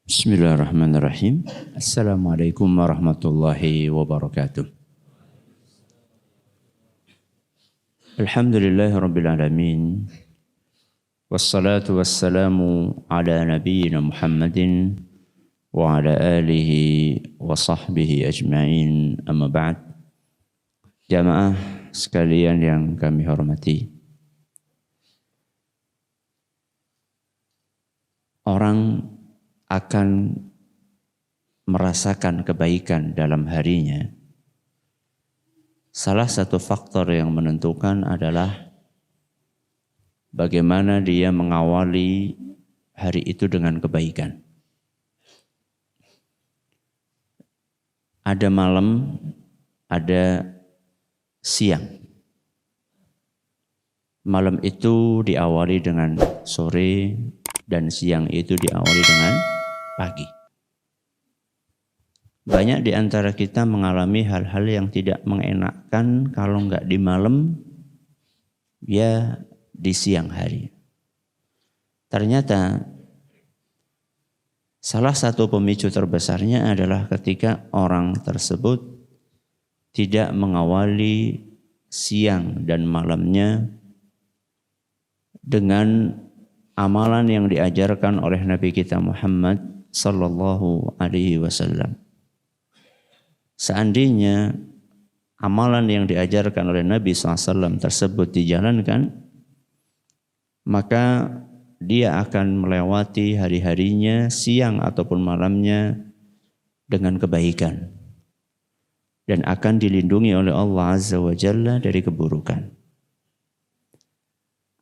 Bismillahirrahmanirrahim. Assalamualaikum warahmatullahi wabarakatuh. Alhamdulillahirabbil alamin. Wassalatu wassalamu ala nabiyyina Muhammadin wa ala alihi wa sahbihi ajma'in. Amma ba'd. Jamaah sekalian yang kami hormati. Orang akan merasakan kebaikan dalam harinya. Salah satu faktor yang menentukan adalah bagaimana dia mengawali hari itu dengan kebaikan. Ada malam, ada siang. Malam itu diawali dengan sore dan siang itu diawali dengan pagi. Banyak di antara kita mengalami hal-hal yang tidak mengenakkan kalau enggak di malam, ya di siang hari. Ternyata salah satu pemicu terbesarnya adalah ketika orang tersebut tidak mengawali siang dan malamnya dengan amalan yang diajarkan oleh Nabi kita Muhammad sallallahu alaihi wasallam. Seandainya amalan yang diajarkan oleh Nabi SAW tersebut dijalankan, maka dia akan melewati hari-harinya, siang ataupun malamnya dengan kebaikan. Dan akan dilindungi oleh Allah Azza wa Jalla dari keburukan.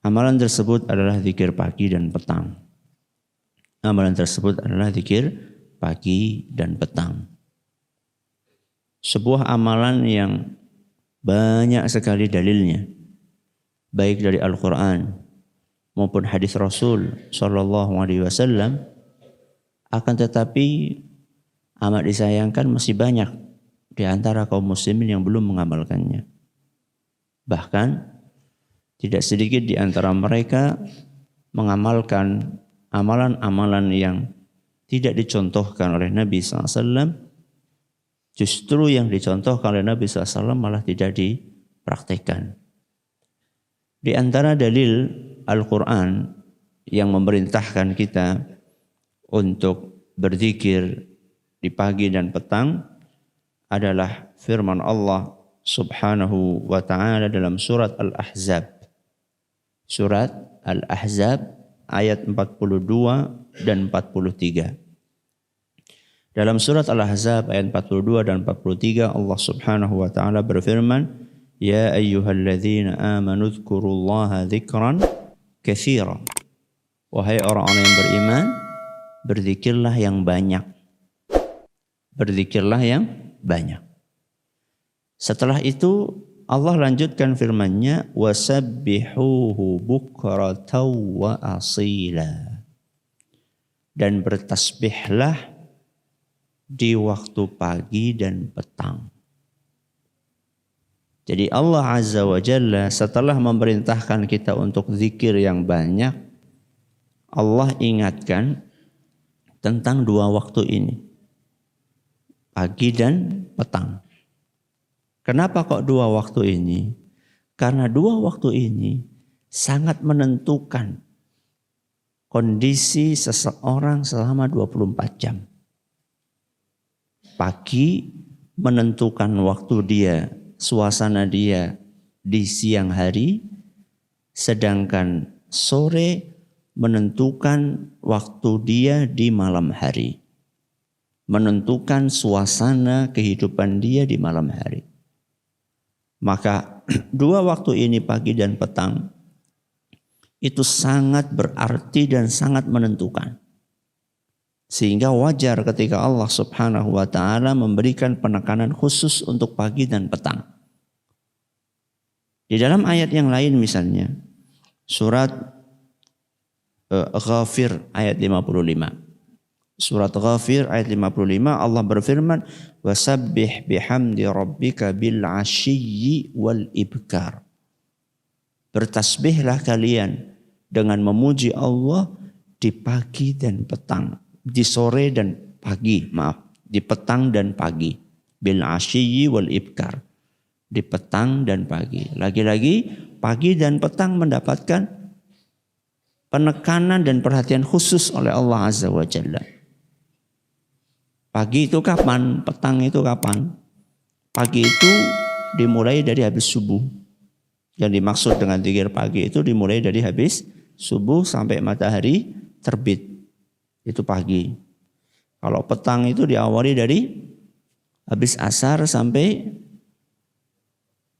Amalan tersebut adalah zikir pagi dan petang. Amalan tersebut adalah zikir pagi dan petang. Sebuah amalan yang banyak sekali dalilnya, baik dari Al-Quran maupun hadis Rasul Sallallahu Alaihi Wasallam. Akan tetapi amat disayangkan masih banyak di antara kaum muslimin yang belum mengamalkannya. Bahkan tidak sedikit di antara mereka mengamalkan amalan-amalan yang tidak dicontohkan oleh Nabi SAW, justru yang dicontohkan oleh Nabi SAW malah tidak dipraktikkan. Di antara dalil Al-Quran yang memerintahkan kita untuk berzikir di pagi dan petang adalah firman Allah Subhanahu wa ta'ala dalam surat Al-Ahzab. Surat Al-Ahzab ayat 42 dan 43. Dalam surat Al-Ahzab ayat 42 dan 43 Allah Subhanahu wa taala berfirman, "Ya ayyuhalladzina amanu dzkurullaha dzikran katsira." Wahai orang-orang yang beriman, berzikirlah yang banyak. Berzikirlah yang banyak. Setelah itu Allah lanjutkan firman-Nya, wasabbihuhu bukratan wa asila. Dan bertasbihlah di waktu pagi dan petang. Jadi Allah Azza wa Jalla setelah memerintahkan kita untuk zikir yang banyak, Allah ingatkan tentang dua waktu ini, pagi dan petang. Kenapa kok dua waktu ini? Karena dua waktu ini sangat menentukan kondisi seseorang selama 24 jam. Pagi menentukan waktu dia, suasana dia di siang hari, sedangkan sore menentukan waktu dia di malam hari. Menentukan suasana kehidupan dia di malam hari. Maka dua waktu ini pagi dan petang itu sangat berarti dan sangat menentukan. Sehingga wajar ketika Allah Subhanahu wa taala memberikan penekanan khusus untuk pagi dan petang. Di dalam ayat yang lain misalnya surat Ghafir ayat 55. Surat Ghafir ayat 55 Allah berfirman, "Wasabbih bihamdi rabbika bil 'ashiyyi wal ibkar." Bertasbihlah kalian dengan memuji Allah di pagi dan petang. di sore dan pagi, di petang dan pagi. Bil asyiyi wal ibkar. Di petang dan pagi. Lagi-lagi pagi dan petang mendapatkan penekanan dan perhatian khusus oleh Allah Azza wa Jalla. Pagi itu kapan? Petang itu kapan? Pagi itu dimulai dari habis subuh. Yang dimaksud dengan zikir pagi itu dimulai dari habis subuh sampai matahari terbit. Itu pagi. Kalau petang itu diawali dari habis asar sampai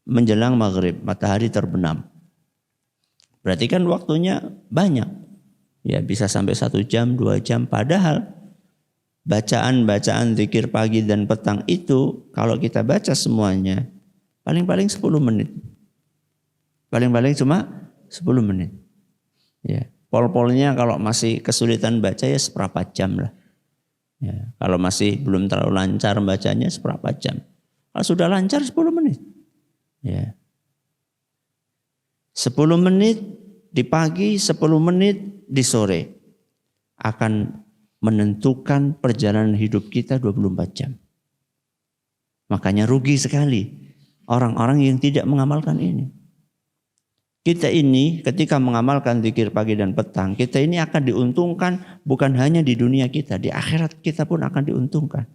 menjelang maghrib, matahari terbenam. Berarti kan waktunya banyak. Ya bisa sampai 1 jam, 2 jam. Padahal bacaan-bacaan zikir pagi dan petang itu kalau kita baca semuanya paling-paling 10 menit. Paling-paling cuma 10 menit. Ya, pol-polnya kalau masih kesulitan baca ya seberapa jam lah. Ya, kalau masih belum terlalu lancar bacanya seberapa jam. Kalau sudah lancar 10 menit. Ya. 10 menit di pagi, 10 menit di sore akan menentukan perjalanan hidup kita 24 jam. Makanya rugi sekali orang-orang yang tidak mengamalkan ini. Kita ini ketika mengamalkan zikir pagi dan petang, kita ini akan diuntungkan bukan hanya di dunia kita, di akhirat kita pun akan diuntungkan.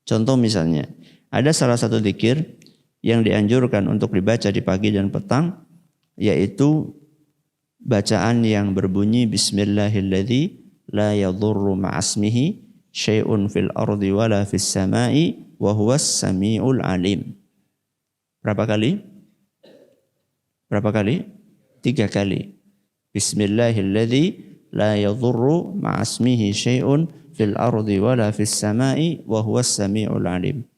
Contoh misalnya, ada salah satu zikir yang dianjurkan untuk dibaca di pagi dan petang, yaitu bacaan yang berbunyi Bismillahilladzi la yadurru ma'asmihi syai'un fil ardi wala fis sama'i wa huwas sami'ul alim. Berapa kali? 3 kali. Bismillahilladzi la yadurru ma'asmihi syai'un fil ardi wala fis sama'i wa huwas sami'ul alim.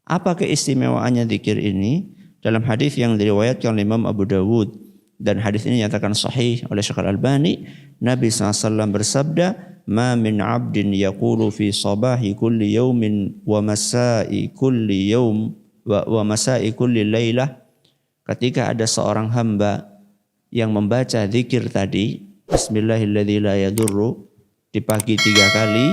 Apa keistimewaannya zikir ini? Dalam hadis yang diriwayatkan oleh Imam Abu Dawud dan hadis ini dinyatakan sahih oleh Syekh Al-Albani, Nabi SAW bersabda, "Ma min 'abdin yaqulu fi sabahi kulli yawmin wa masa'i kulli yawm wa masa'i kulli lailah." Ketika ada seorang hamba yang membaca zikir tadi, Bismillahilladzi la yadurru, di pagi 3 kali,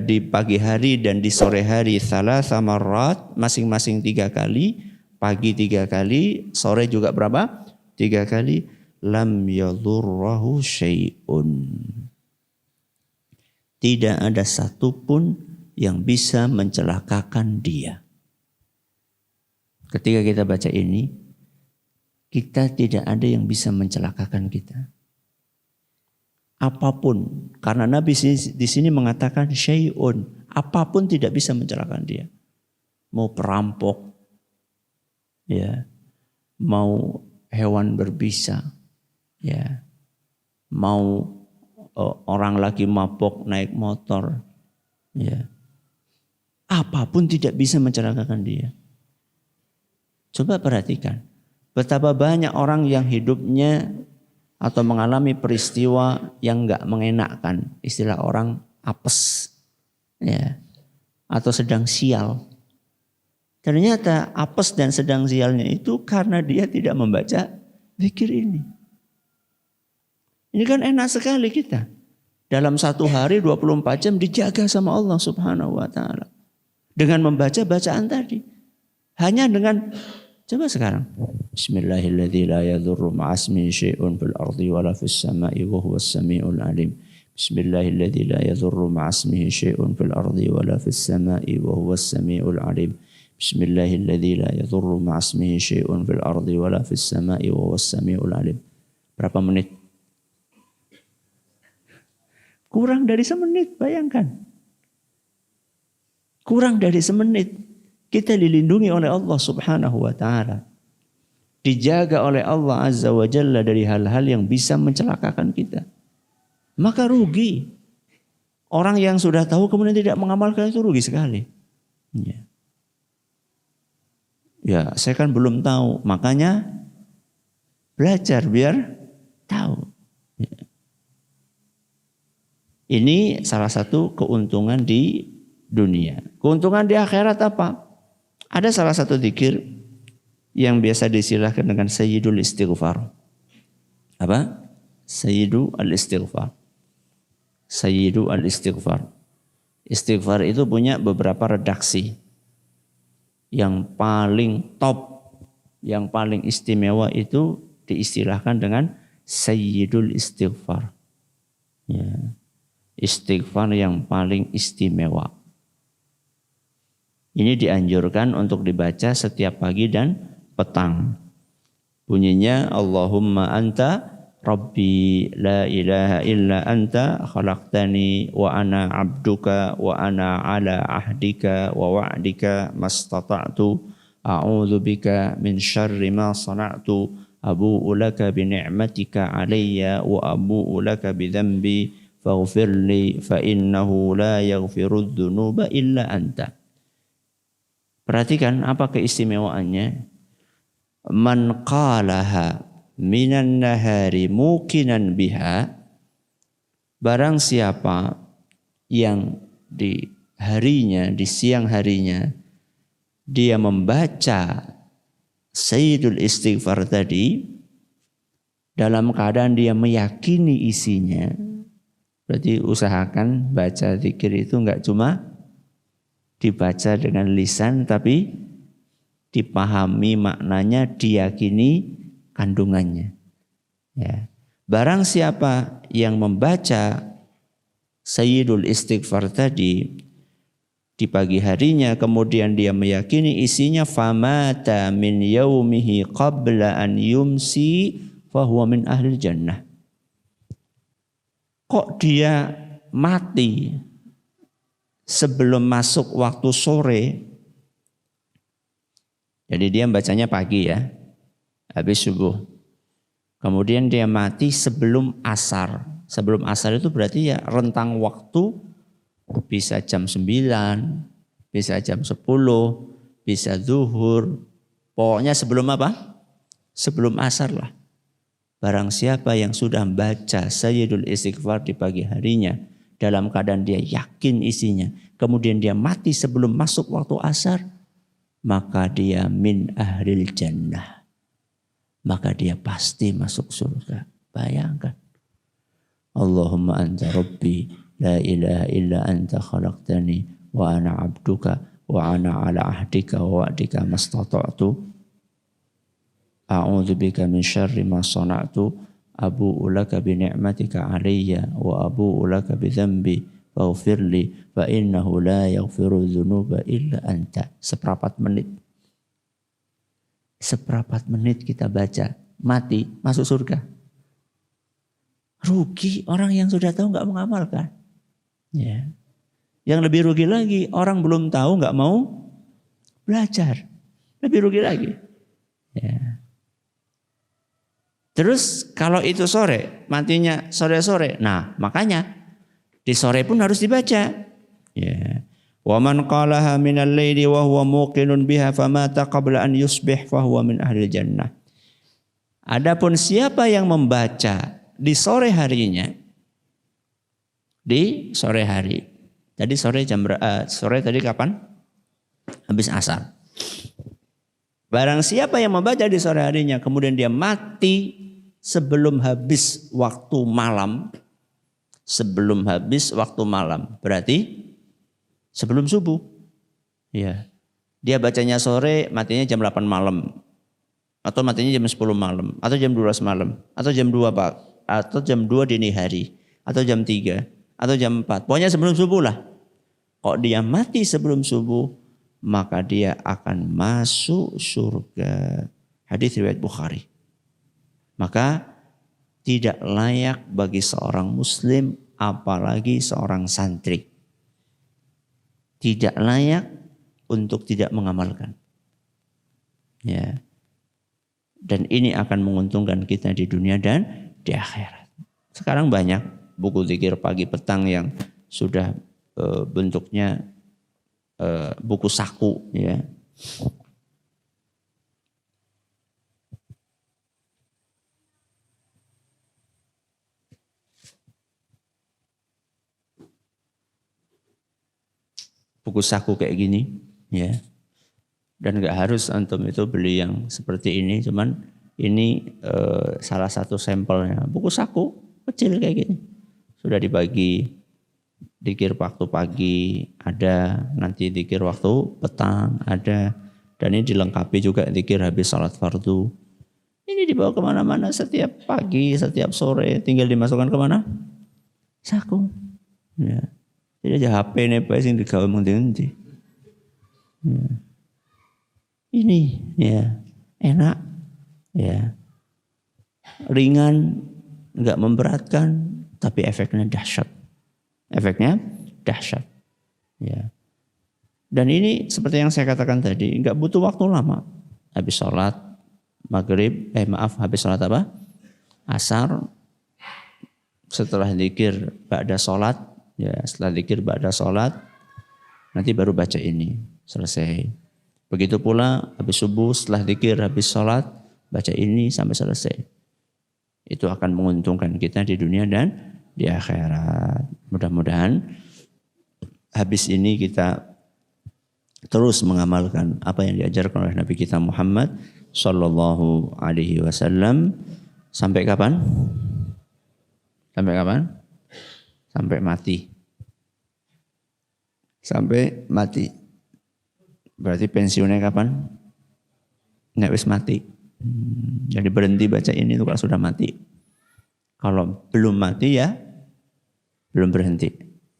di pagi hari dan di sore hari, thalatha marrat, masing-masing 3 kali, pagi 3 kali, sore juga berapa? 3 kali. Lam yadurrahu syai'un. Tidak ada satupun yang bisa mencelakakan dia. Ketika kita baca ini, kita tidak ada yang bisa mencelakakan kita. Apapun, karena Nabi di sini mengatakan syai'un, apapun tidak bisa mencelakakan dia. Mau perampok, ya, mau hewan berbisa, ya, mau orang lagi mabok naik motor, ya, apapun tidak bisa mencelakakan dia. Coba perhatikan, betapa banyak orang yang hidupnya atau mengalami peristiwa yang enggak mengenakkan, istilah orang apes, ya, atau sedang sial. Ternyata apes dan sedang sialnya itu karena dia tidak membaca zikir ini. Ini kan enak sekali kita. Dalam 1 hari 24 jam dijaga sama Allah Subhanahu wa ta'ala. Dengan membaca bacaan tadi. Hanya dengan, coba sekarang. Bismillahilladzi la yadurru ma'asmihi syai'un fil ardi wala fis sama'i wa huwas sami'ul alim. Bismillahilladzi la yadurru ma'asmihi syai'un fil ardi wala fis sama'i wa huwas sami'ul alim. Bismillahilladzi la yadurru ma'asmihi syai'un fil ardi wala fis sama'i wa huwas sami'ul alim. Berapa menit? Kurang dari semenit, bayangkan. Kurang dari semenit. Kita dilindungi oleh Allah Subhanahu wa ta'ala. Dijaga oleh Allah Azza wa Jalla dari hal-hal yang bisa mencelakakan kita. Maka rugi. Orang yang sudah tahu kemudian tidak mengamalkan itu rugi sekali. Ya, saya kan belum tahu. Makanya belajar biar tahu. Ya. Ini salah satu keuntungan di dunia. Keuntungan di akhirat apa? Ada salah satu zikir yang biasa disilahkan dengan Sayyidul Istighfar. Apa? Sayyidul Istighfar. Sayyidu al-istighfar. Istighfar itu punya beberapa redaksi. Yang paling top, yang paling istimewa itu diistilahkan dengan Sayyidul Istighfar. Ya. Istighfar yang paling istimewa. Ini dianjurkan untuk dibaca setiap pagi dan petang. Bunyinya Allahumma anta Rabbi la ilaha illa anta khalaqtani wa ana abduka wa ana ala ahdika wa wa'dika mastata'tu a'udzu bika min syarri ma sana'tu abu'u laka bi ni'matika alayya wa abu'u laka bi dhanbi faghfirli fa innahu la yaghfirudz dzunuba illa anta. Perhatikan apa keistimewaannya. Man qalaha minan nahari muqinan biha, barang siapa yang di harinya, di siang harinya dia membaca Sayyidul Istighfar tadi dalam keadaan dia meyakini isinya. Berarti usahakan baca zikir itu enggak cuma dibaca dengan lisan tapi dipahami maknanya, diyakini kandungannya. Ya. Barang siapa yang membaca Sayyidul Istighfar tadi di pagi harinya kemudian dia meyakini isinya, famata min yaumihi qabla an yumsi fahuwa min ahlil jannah. Kok dia mati sebelum masuk waktu sore? Jadi dia bacanya pagi ya, habis subuh. Kemudian dia mati sebelum asar. Sebelum asar itu berarti ya rentang waktu bisa jam 9, bisa jam 10, bisa zuhur. Pokoknya sebelum apa? Sebelum asar lah. Barang siapa yang sudah baca Sayyidul Istighfar di pagi harinya dalam keadaan dia yakin isinya, kemudian dia mati sebelum masuk waktu asar, maka dia min ahlil jannah. Maka dia pasti masuk surga. Bayangkan. Allahumma anta Rabbi la ilaha illa anta khalaqtani wa ana abduka wa ana ala ahdika wa wa'dika mastata'tu a'udzu bika min syarri ma sana'tu abu'u laka bi ni'matika 'alayya wa abu'u laka bi dzambi faghfirli fa innahu la yaghfiru dzunuba illa anta. Seperempat menit. Seperempat menit kita baca, mati, masuk surga. Rugi orang yang sudah tahu enggak mengamalkan. Ya. Yang lebih rugi lagi, orang belum tahu enggak mau belajar. Lebih rugi lagi. Ya. Terus kalau itu sore, matinya sore-sore. Nah, makanya di sore pun harus dibaca. Ya. Wa man qalaha minal laili wa huwa muqinun biha famata qabla an yusbih fa huwa min ahlil jannah. Adapun siapa yang membaca di sore harinya, di sore hari. Tadi sore sore tadi kapan? Habis asar. Barang siapa yang membaca di sore harinya kemudian dia mati sebelum habis waktu malam. Sebelum habis waktu malam. Berarti sebelum subuh. Ya. Dia bacanya sore, matinya jam 8 malam. Atau matinya jam 10 malam. Atau jam 12 malam. Atau jam 2 Pak. Atau jam 2 dini hari. Atau jam 3. Atau jam 4. Pokoknya sebelum subuh lah. Kok dia mati sebelum subuh, maka dia akan masuk surga. Hadis riwayat Bukhari. Maka tidak layak bagi seorang muslim, apalagi seorang santri, tidak layak untuk tidak mengamalkan. Ya. Dan ini akan menguntungkan kita di dunia dan di akhirat. Sekarang banyak buku zikir pagi petang yang sudah bentuknya buku saku, ya. Buku saku kayak gini, ya. Dan nggak harus antum itu beli yang seperti ini, cuman ini salah satu sampelnya. Buku saku kecil kayak gini, sudah dibagi Zikir waktu pagi ada, nanti zikir waktu petang ada. Dan ini dilengkapi juga zikir habis salat fardu. Ini dibawa kemana-mana setiap pagi, setiap sore. Tinggal dimasukkan kemana? Saku. Ya. Jadi aja HP ini Pak sing digawe mung-endi. Ya. Ini ya enak, ya ringan, nggak memberatkan, tapi efeknya dahsyat. Efeknya dahsyat. Ya. Dan ini seperti yang saya katakan tadi, nggak butuh waktu lama. Habis sholat maghrib, habis sholat apa? Asar. Setelah zikir ba'da sholat, ya setelah zikir ba'da sholat, nanti baru baca ini, selesai. Begitu pula habis subuh, setelah zikir, habis sholat, baca ini sampai selesai. Itu akan menguntungkan kita di dunia dan di akhirat. Mudah-mudahan habis ini kita terus mengamalkan apa yang diajarkan oleh Nabi kita Muhammad Sallallahu Alaihi Wasallam. Sampai kapan? Sampai kapan? Sampai mati. Sampai mati. Berarti pensiunnya kapan? Nggak wis mati. Jadi berhenti baca ini itu kalau sudah mati. Kalau belum mati ya belum berhenti.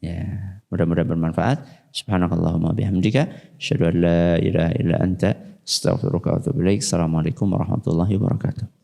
Ya, mudah-mudahan bermanfaat. Subhanakallahumma bihamdika asyhadu an la ilaha illa anta astaghfiruka wa atubu ilaik. Assalamualaikum warahmatullahi wabarakatuh.